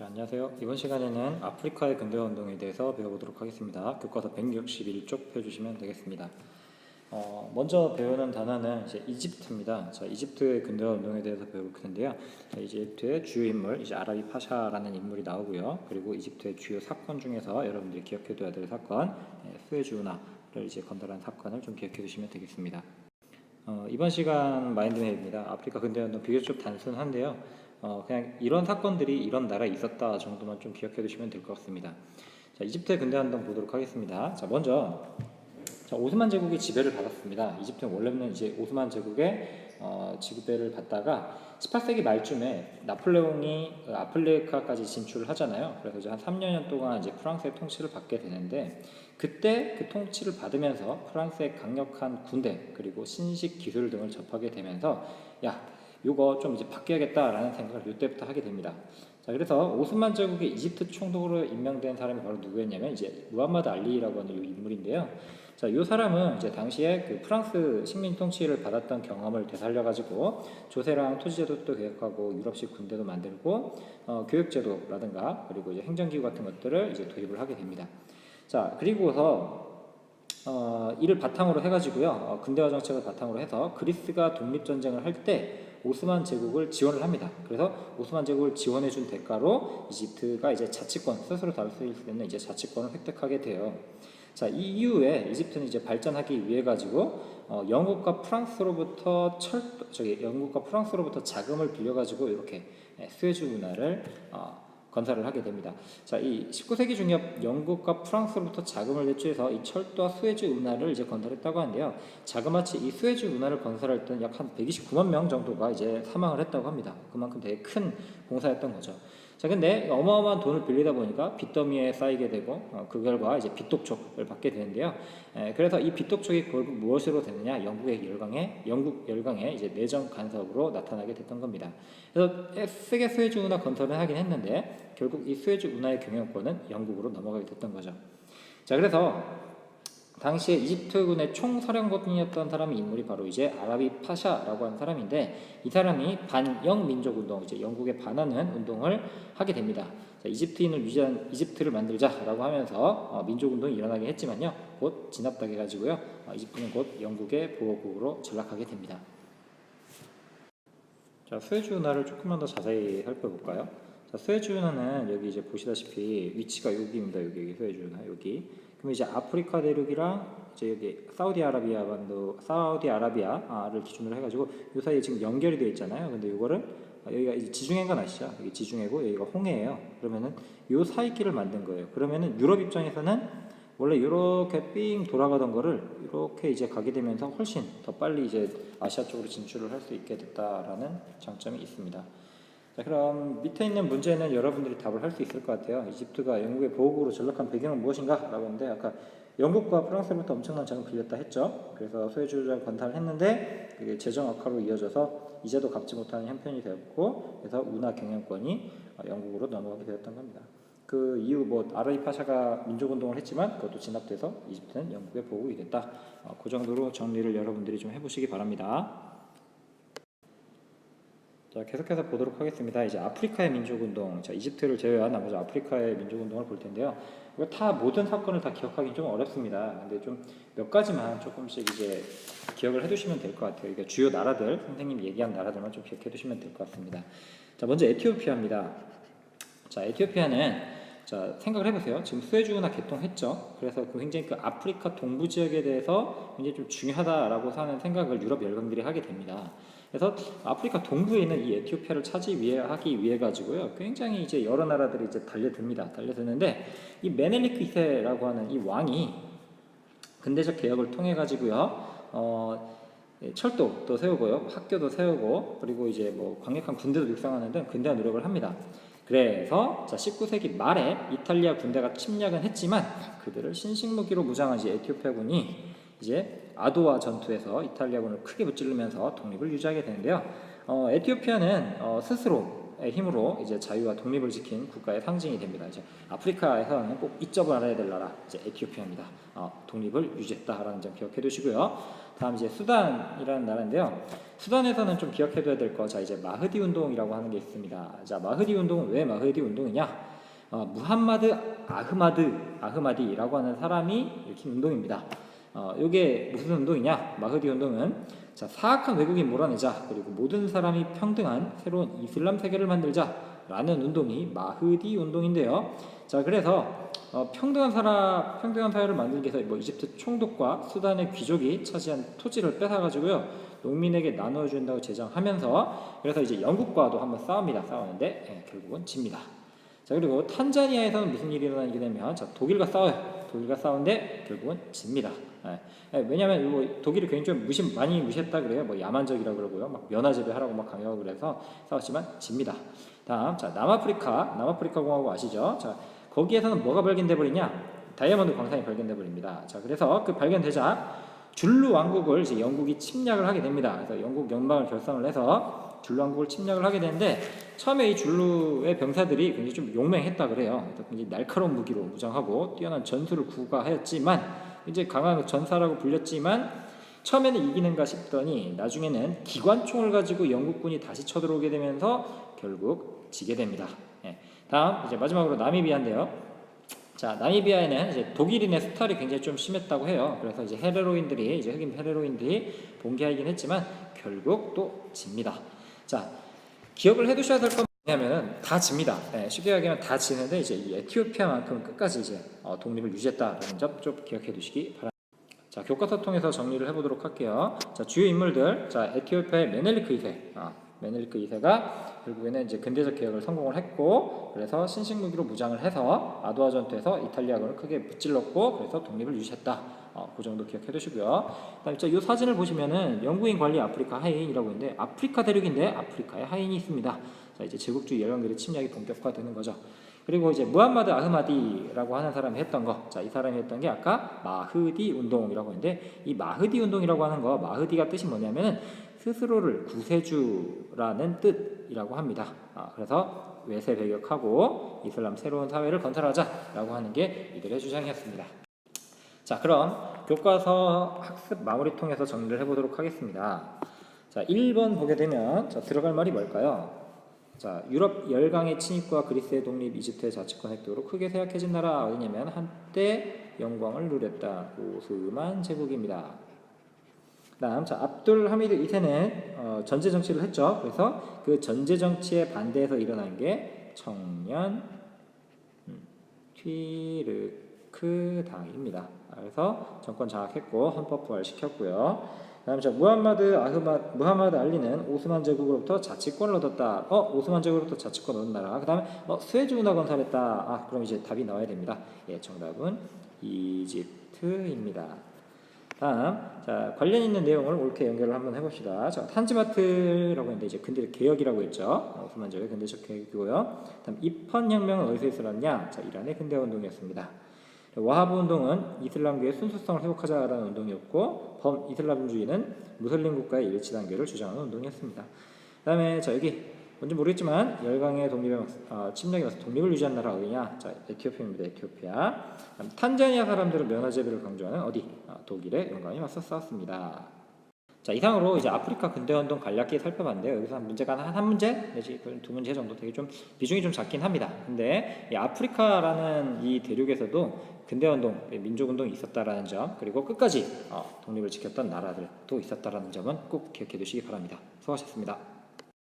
자, 안녕하세요. 이번 시간에는 아프리카의 근대화 운동에 대해서 배워보도록 하겠습니다. 교과서 161쪽 펴주시면 되겠습니다. 먼저 배우는 단어는 이제 이집트입니다. 자, 이집트의 근대화 운동에 대해서 배울 텐데요. 자, 이집트의 주요 인물, 이제 아라비 파샤라는 인물이 나오고요. 그리고 이집트의 주요 사건 중에서 여러분들이 기억해둬야 될 사건, 수에즈 운하를 이제 건달한 사건을 좀 기억해 두시면 되겠습니다. 이번 시간 마인드맵입니다. 아프리카 근대화 운동 비교적 단순한데요. 그냥 이런 사건들이 이런 나라에 있었다 정도만 좀 기억해 두시면 될 것 같습니다. 자, 이집트의 근대화 운동 보도록 하겠습니다. 자, 먼저 오스만 제국의 지배를 받았습니다. 이집트는 원래는 이제 오스만 제국의 지배를 받다가 18세기 말쯤에 나폴레옹이 아프리카까지 진출을 하잖아요. 그래서 이제 한 3년 동안 이제 프랑스의 통치를 받게 되는데, 그때 그 통치를 받으면서 프랑스의 강력한 군대 그리고 신식 기술 등을 접하게 되면서 요거 좀 이제 바뀌어야겠다라는 생각을 이때부터 하게 됩니다. 자, 그래서 오스만 제국의 이집트 총독으로 임명된 사람이 바로 누구였냐면 이제 무함마드 알리라고 하는 이 인물인데요. 자, 이 사람은 이제 당시에 그 프랑스 식민 통치를 받았던 경험을 되살려가지고 조세랑 토지제도도 개혁하고 유럽식 군대도 만들고 교육제도라든가 그리고 이제 행정기구 같은 것들을 이제 도입을 하게 됩니다. 자, 그리고서 이를 바탕으로 해가지고요, 근대화 정책을 바탕으로 해서 그리스가 독립전쟁을 할 때 오스만 제국을 지원을 합니다. 그래서 오스만 제국을 지원해준 대가로 이집트가 이제 자치권, 스스로 다룰 수 있는 이제 자치권을 획득하게 돼요. 자, 이 이후에 이집트는 이제 발전하기 위해 가지고 영국과 프랑스로부터 자금을 빌려가지고 이렇게 수에즈 운하를 건설을 하게 됩니다. 자, 이 19세기 중엽 영국과 프랑스로부터 자금을 대출해서 이 철도와 수에즈 운하를 이제 건설했다고 하는데요. 자그마치 이 수에즈 운하를 건설할 때는 약 한 129만 명 정도가 이제 사망을 했다고 합니다. 그만큼 되게 큰 공사였던 거죠. 자, 근데 어마어마한 돈을 빌리다 보니까 빚더미에 쌓이게 되고 그 결과 이제 빚독촉을 받게 되는데요. 그래서 이 빚독촉이 결국 무엇으로 되느냐? 영국 열강의 이제 내정 간섭으로 나타나게 됐던 겁니다. 그래서 세계 수에즈 운하 건설을 하긴 했는데 결국 이 수에즈 운하의 경영권은 영국으로 넘어가게 됐던 거죠. 자, 그래서 당시에 이집트군의 총사령관이었던 사람이 인물이 바로 이제 아라비 파샤라고 하는 사람인데, 이 사람이 반영 민족 운동, 이제 영국에 반하는 운동을 하게 됩니다. 자, 이집트인을 위한 이집트를 만들자라고 하면서 민족 운동이 일어나긴 했지만요, 곧 진압당해 가지고요, 이집트는 곧 영국의 보호국으로 전락하게 됩니다. 자, 수에즈 운하를 조금만 더 자세히 살펴볼까요? 자, 수에즈 운하는 여기 이제 보시다시피 위치가 여기입니다. 여기 수에즈 운하 여기. 그럼 이제 아프리카 대륙이랑 이제 여기 사우디아라비아를 기준으로 해가지고 이 사이에 지금 연결이 되어 있잖아요. 근데 이거를 여기가 이제 지중해가 아시죠? 여기 지중해고 여기가 홍해예요. 그러면은 이 사이 길을 만든 거예요. 그러면은 유럽 입장에서는 원래 이렇게 삥 돌아가던 거를 이렇게 이제 가게 되면서 훨씬 더 빨리 이제 아시아 쪽으로 진출을 할 수 있게 됐다라는 장점이 있습니다. 자, 그럼 밑에 있는 문제는 여러분들이 답을 할 수 있을 것 같아요. 이집트가 영국의 보호국으로 전락한 배경은 무엇인가? 라고 하는데, 아까 영국과 프랑스로부터 엄청난 자금 빌렸다 했죠. 그래서 수에즈를 건탈을 했는데 그게 재정 악화로 이어져서 이제도 갚지 못하는 형편이 되었고, 그래서 운하 경영권이 영국으로 넘어가게 되었던 겁니다. 그 이후 아라비 파샤가 민족운동을 했지만 그것도 진압돼서 이집트는 영국의 보호국이 됐다. 그 정도로 정리를 여러분들이 좀 해보시기 바랍니다. 자, 계속해서 보도록 하겠습니다. 이제 아프리카의 민족운동, 자, 이집트를 제외한 나머지 아프리카의 민족운동을 볼 텐데요. 이거 다 모든 사건을 다 기억하기 좀 어렵습니다. 근데 좀 몇 가지만 조금씩 이제 기억을 해두시면 될 것 같아요. 그러니까 주요 나라들, 선생님이 얘기한 나라들만 좀 기억해두시면 될 것 같습니다. 자, 먼저 에티오피아입니다. 자, 에티오피아는 자, 생각을 해보세요. 지금 수에즈 운하 개통했죠. 그래서 굉장히 그 아프리카 동부 지역에 대해서 굉장히 좀 중요하다라고 하는 생각을 유럽 열강들이 하게 됩니다. 그래서 아프리카 동부에 있는 이 에티오피아를 하기 위해 가지고요, 굉장히 이제 여러 나라들이 이제 달려드는데 이 메넬리크 2세라고 하는 이 왕이 근대적 개혁을 통해 가지고요, 철도도 세우고요, 학교도 세우고, 그리고 이제 강력한 군대도 육성하는 등 근대화 노력을 합니다. 그래서 19세기 말에 이탈리아 군대가 침략은 했지만 그들을 신식무기로 무장한 에티오피아군이 이제 아도와 전투에서 이탈리아군을 크게 무찌르면서 독립을 유지하게 되는데요. 에티오피아는 스스로의 힘으로 이제 자유와 독립을 지킨 국가의 상징이 됩니다. 이제 아프리카에서는 꼭 잊지 말아야 될 나라, 이제 에티오피아입니다. 독립을 유지했다라는 점 기억해 두시고요. 다음 이제 수단이라는 나라인데요. 수단에서는 좀 기억해둬야 될 거, 자 이제 마흐디 운동이라고 하는 게 있습니다. 자 마흐디 운동은 왜 마흐디 운동이냐? 무함마드 아흐마디라고 하는 사람이 일으킨 운동입니다. 이게 무슨 운동이냐? 마흐디 운동은 자 사악한 외국인 몰아내자, 그리고 모든 사람이 평등한 새로운 이슬람 세계를 만들자라는 운동이 마흐디 운동인데요. 자 그래서 평등한 사회를 만들기 위해서 뭐 이집트 총독과 수단의 귀족이 차지한 토지를 뺏어가지고요 농민에게 나눠준다고 제정하면서, 그래서 이제 영국과도 한번 싸우는데 결국은 집니다. 자 그리고 탄자니아에서는 무슨 일이 일어나게 되면 자 독일과 싸워요. 독일과 싸우는데 결국은 집니다. 왜냐하면 이거 독일이 굉장히 좀 많이 무시했다 그래요. 뭐 야만적이라고 그러고요, 막 면화제비하라고 막 강요하고 그래서 싸웠지만 집니다. 다음 자 남아프리카 공화국 아시죠? 자 거기에서는 뭐가 발견돼 버리냐? 다이아몬드 광산이 발견돼 버립니다. 자 그래서 그 발견되자 줄루 왕국을 이제 영국이 침략을 하게 됩니다. 그래서 영국 연방을 결성을 해서 줄루 왕국을 침략을 하게 되는데, 처음에 이 줄루의 병사들이 굉장히 좀 용맹했다 그래요. 그래서 굉장히 날카로운 무기로 무장하고 뛰어난 전술을 구가하였지만, 이제 강한 전사라고 불렸지만 처음에는 이기는가 싶더니 나중에는 기관총을 가지고 영국군이 다시 쳐들어오게 되면서 결국 지게 됩니다. 다음 이제 마지막으로 나미비아인데요. 자 나미비아에는 이제 독일인의 수탈이 굉장히 좀 심했다고 해요. 그래서 이제 흑인 헤레로인들이 봉기하긴 했지만 결국 또 집니다. 자 기억을 해두셔야 될 건 뭐냐면은 다 집니다. 쉽게 얘기하면 다 지는데 이제 이 에티오피아만큼 끝까지 이제 독립을 유지했다라는 점 좀 기억해 두시기 바랍니다. 자 교과서 통해서 정리를 해보도록 할게요. 자 주요 인물들, 자 에티오피아의 메넬리크 2세가 결국에는 이제 근대적 개혁을 성공을 했고, 그래서 신식 무기로 무장을 해서 아두아 전투에서 이탈리아군을 크게 무찔렀고, 그래서 독립을 유지했다. 그 정도 기억해 두시고요. 그다음에 이 사진을 보시면은 영구인 관리 아프리카 하인이라고 있는데, 아프리카 대륙인데 아프리카에 하인이 있습니다. 자 이제 제국주의 열강들의 침략이 본격화되는 거죠. 그리고 이제 무함마드 아흐마디라고 하는 사람이 했던 거, 자 이 사람이 했던 게 아까 마흐디 운동이라고 했는데, 이 마흐디 운동이라고 하는 거, 마흐디가 뜻이 뭐냐면은 스스로를 구세주라는 뜻이라고 합니다. 그래서 외세 배격하고 이슬람 새로운 사회를 건설하자라고 하는 게 이들의 주장이었습니다. 자 그럼 교과서 학습 마무리 통해서 정리를 해보도록 하겠습니다. 자 1번 보게 되면 자 들어갈 말이 뭘까요? 자 유럽 열강의 침입과 그리스의 독립, 이집트의 자치권 획득으로 크게 쇠약해진 나라 어디냐면 한때 영광을 누렸다 오스만 제국입니다. 다음 자 압둘 하미드 2세는 전제 정치를 했죠. 그래서 그 전제 정치에 반대해서 일어난 게 청년 튀르크 당입니다. 그래서 정권 장악했고 헌법 부활시켰고요. 다음 자 무함마드 알리는 오스만 제국으로부터 자치권을 얻었다. 오스만 제국으로부터 자치권 얻은 나라. 그다음에 스웨즈 운하 건설했다. 그럼 이제 답이 나와야 됩니다. 정답은 이집트입니다. 다음 자 관련 있는 내용을 옳게 연결을 한번 해봅시다. 자 탄지마트라고 했는데 이제 근대적 개혁이라고 했죠. 오스만 제국의 근대적 개혁이고요. 다음 입헌 혁명은 어디서 있었냐? 자 이란의 근대 운동이었습니다. 와하브 운동은 이슬람교의 순수성을 회복하자라는 운동이었고, 범이슬람주의는 무슬림 국가의 일치 단계를 주장하는 운동이었습니다. 그다음에 자 여기 뭔지 모르겠지만 열강의 침략에 와서 독립을 유지한 나라 어디냐? 자 에티오피아입니다. 에티오피아. 탄자니아 사람들은 면화제비를 강조하는 어디? 독일의 영광이 맞서 싸웠습니다. 자 이상으로 이제 아프리카 근대운동 간략히 살펴봤는데요. 여기서 문제가 한 문제 내지 두 문제 정도 되게 좀 비중이 좀 작긴 합니다. 근데 이 아프리카라는 이 대륙에서도 근대운동, 민족운동이 있었다라는 점, 그리고 끝까지 독립을 지켰던 나라들도 있었다라는 점은 꼭 기억해 두시기 바랍니다. 수고하셨습니다.